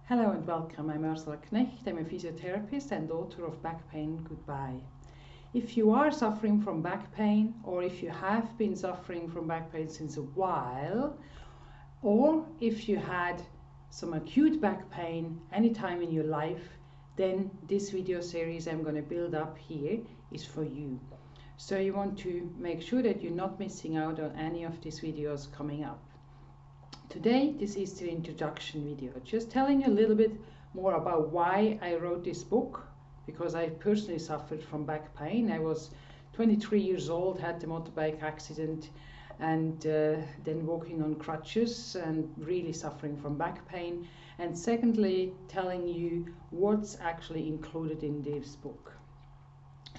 Hello and welcome. I'm Ursula Knecht. I'm a physiotherapist and author of Back Pain Goodbye. If you are suffering from back pain, or if you have been suffering from back pain since a while, or if you had some acute back pain any time in your life, then this video series I'm going to build up here is for you. So you want to make sure that you're not missing out on any of these videos coming up. Today, this is the introduction video, just telling you a little bit more about why I wrote this book, because I personally suffered from back pain. I was 23 years old, had the motorbike accident, and then walking on crutches and really suffering from back pain. And secondly, telling you what's actually included in this book.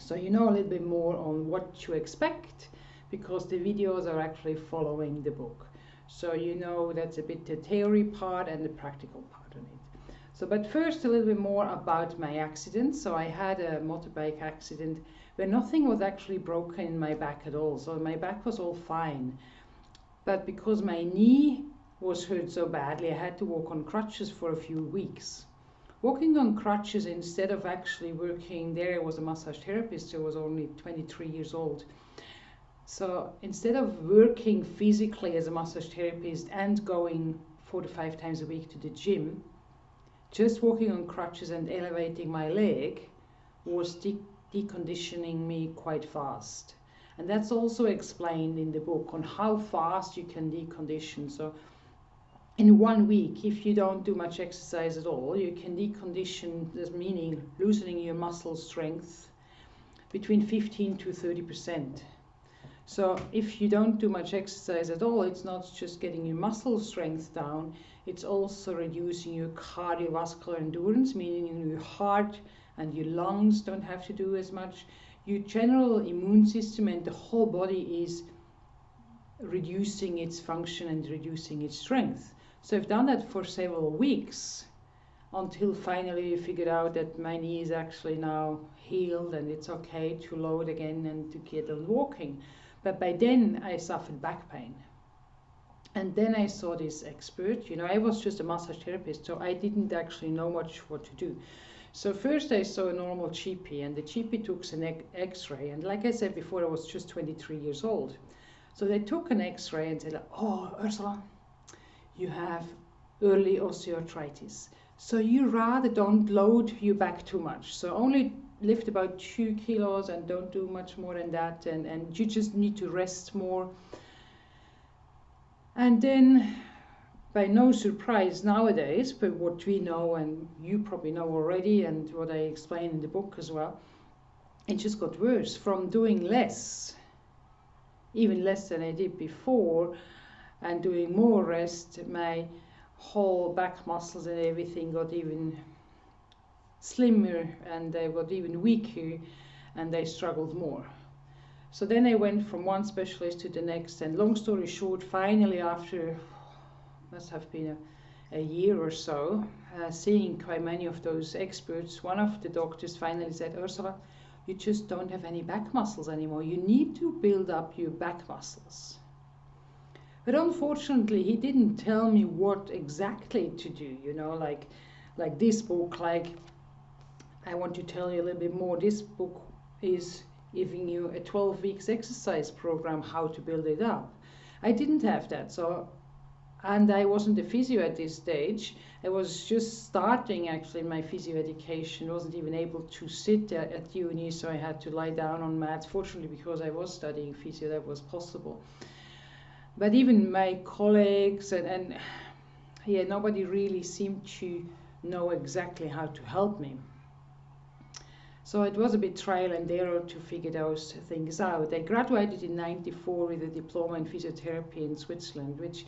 So you know a little bit more on what to expect, because the videos are actually following the book. So you know that's a bit the theory part and the practical part on it. So, but first a little bit more about my accident. So I had a motorbike accident where nothing was actually broken in my back at all. So my back was all fine. But because my knee was hurt so badly, I had to walk on crutches for a few weeks. Walking on crutches instead of actually working there, I was a massage therapist, so I was only 23 years old. So instead of working physically as a massage therapist and going 4 to 5 times a week to the gym, just walking on crutches and elevating my leg was deconditioning me quite fast. And that's also explained in the book on how fast you can decondition. So in 1 week, if you don't do much exercise at all, you can decondition, this meaning loosening your muscle strength, between 15 to 30%. So if you don't do much exercise at all, it's not just getting your muscle strength down, it's also reducing your cardiovascular endurance, meaning your heart and your lungs don't have to do as much. Your general immune system and the whole body is reducing its function and reducing its strength. So I've done that for several weeks until finally I figured out that my knee is actually now healed and it's okay to load again and to get on walking. But by then I suffered back pain. And then I saw this expert. You know, I was just a massage therapist, so I didn't actually know much what to do. So first I saw a normal GP, and the GP took an x-ray. And like I said before, I was just 23 years old. So they took an x-ray and said, "Oh, Ursula, you have early osteoarthritis. So you rather don't load your back too much. So only lift about 2 kilos and don't do much more than that, and you just need to rest more." And then, by no surprise nowadays, but what we know and you probably know already and what I explain in the book as well, it just got worse. From doing less, even less than I did before, and doing more rest, my whole back muscles and everything got even slimmer, and they got even weaker, and they struggled more. So then I went from one specialist to the next, and long story short, finally after must have been a year or so, seeing quite many of those experts, one of the doctors finally said, "Ursula, you just don't have any back muscles anymore. You need to build up your back muscles." But unfortunately, he didn't tell me what exactly to do, you know, like this book, like I want to tell you a little bit more. This book is giving you a 12 weeks exercise program, how to build it up. I didn't have that, so, and I wasn't a physio at this stage. I was just starting actually my physio education, wasn't even able to sit at uni, so I had to lie down on mats. Fortunately, because I was studying physio, that was possible. But even my colleagues and yeah, nobody really seemed to know exactly how to help me. So it was a bit trial and error to figure those things out. I graduated in '94 with a diploma in physiotherapy in Switzerland, which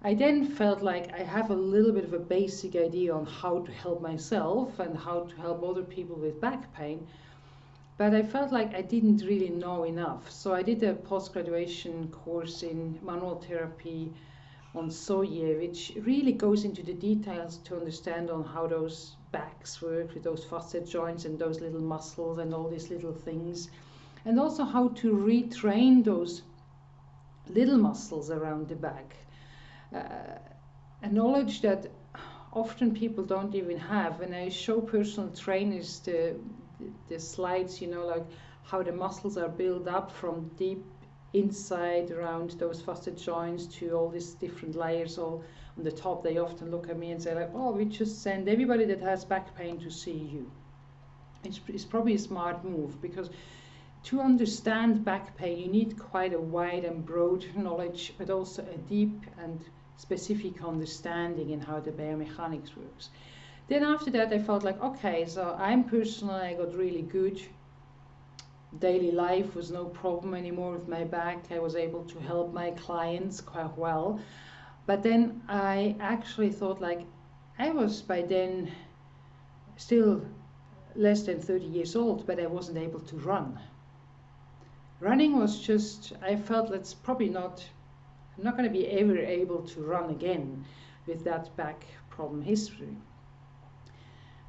I then felt like I have a little bit of a basic idea on how to help myself and how to help other people with back pain. But I felt like I didn't really know enough. So I did a post-graduation course in manual therapy on Soye, which really goes into the details to understand on how those backs work with those facet joints and those little muscles and all these little things, and also how to retrain those little muscles around the back. A knowledge that often people don't even have. When I show personal trainers the slides, you know, like how the muscles are built up from deep inside around those facet joints to all these different layers all on the top, they often look at me and say like, oh, we just send everybody that has back pain to see you. It's probably a smart move, because to understand back pain you need quite a wide and broad knowledge, but also a deep and specific understanding in how the biomechanics works. Then after that I felt like, okay, so I got really good. Daily life was no problem anymore with my back. I was able to help my clients quite well. But then I actually thought like, I was by then still less than 30 years old, but I wasn't able to run. Running was just, I felt that's probably not, I'm not going to be ever able to run again with that back problem history.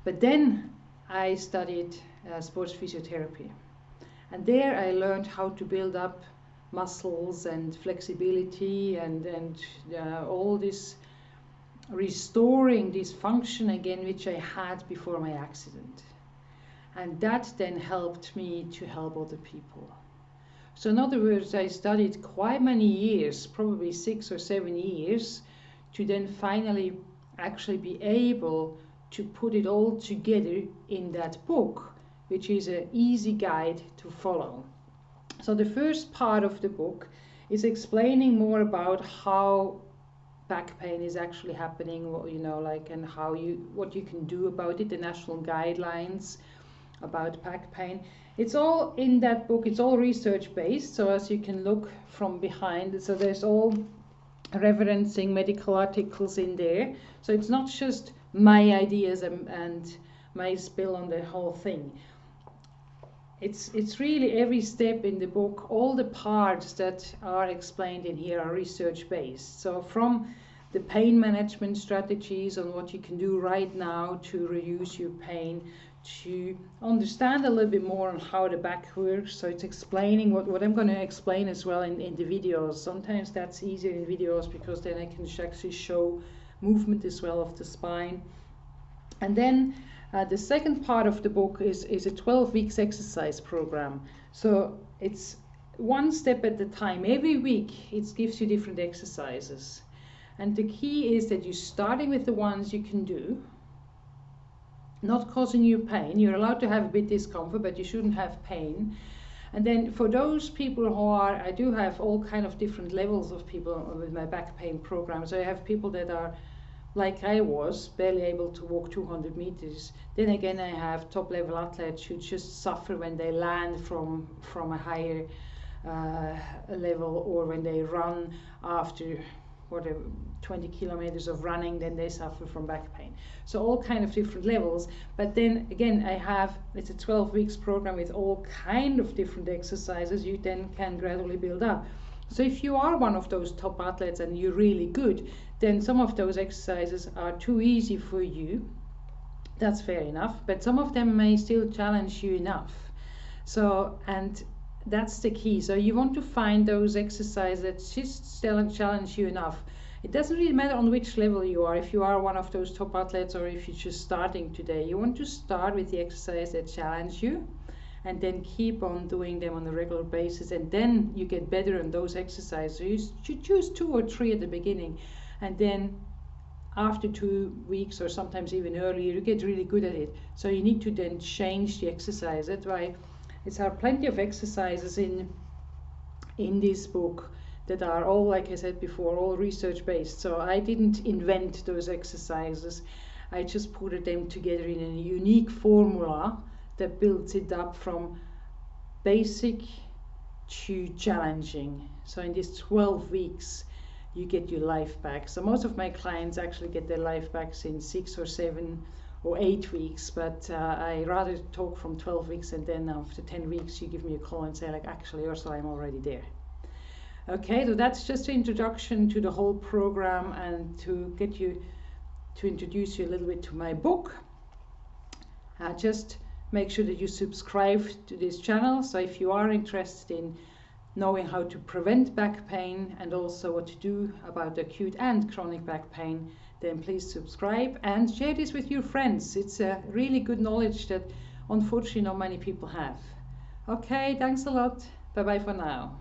But then I studied sports physiotherapy. And there I learned how to build up muscles and flexibility and all this, restoring this function again which I had before my accident. And that then helped me to help other people. So in other words, I studied quite many years, probably 6 or 7 years, to then finally actually be able to put it all together in that book, which is an easy guide to follow. So the first part of the book is explaining more about how back pain is actually happening, you know, like, and how what you can do about it, the national guidelines about back pain. It's all in that book. It's all research based, so as you can look from behind, so there's all referencing medical articles in there. So it's not just my ideas and my spill on the whole thing. It's really every step in the book, all the parts that are explained in here are research based. So from the pain management strategies on what you can do right now to reduce your pain, to understand a little bit more on how the back works. So it's explaining what I'm going to explain as well in the videos. Sometimes that's easier in videos because then I can actually show movement as well of the spine. And then the second part of the book is a 12 weeks exercise program. So it's one step at a time. Every week it gives you different exercises. And the key is that you're starting with the ones you can do, not causing you pain. You're allowed to have a bit discomfort, but you shouldn't have pain. And then for those people who are, I do have all kind of different levels of people with my back pain program. So I have people that are like I was, barely able to walk 200 meters. Then again, I have top level athletes who just suffer when they land from a higher level, or when they run after whatever 20 kilometers of running, then they suffer from back pain. So all kind of different levels. But then again, it's a 12 weeks program with all kind of different exercises you then can gradually build up. So if you are one of those top athletes and you're really good, then some of those exercises are too easy for you. That's fair enough, but some of them may still challenge you enough. So, and that's the key. So you want to find those exercises that just challenge you enough. It doesn't really matter on which level you are, if you are one of those top athletes or if you're just starting today. You want to start with the exercise that challenge you, and then keep on doing them on a regular basis, and then you get better on those exercises. So you should choose 2 or 3 at the beginning, and then after 2 weeks or sometimes even earlier, you get really good at it. So you need to then change the exercise. That's why there are plenty of exercises in this book that are all, like I said before, all research based. So I didn't invent those exercises. I just put them together in a unique formula that builds it up from basic to challenging. So in these 12 weeks, you get your life back. So most of my clients actually get their life back in 6 or 7 or 8 weeks, but I rather talk from 12 weeks, and then after 10 weeks you give me a call and say like, actually Ursula, I'm already there. Okay, so that's just an introduction to the whole program and to get you, to introduce you a little bit to my book. Just make sure that you subscribe to this channel. So if you are interested in knowing how to prevent back pain and also what to do about acute and chronic back pain, then please subscribe and share this with your friends. It's a really good knowledge that unfortunately not many people have. Okay, thanks a lot. Bye bye for now.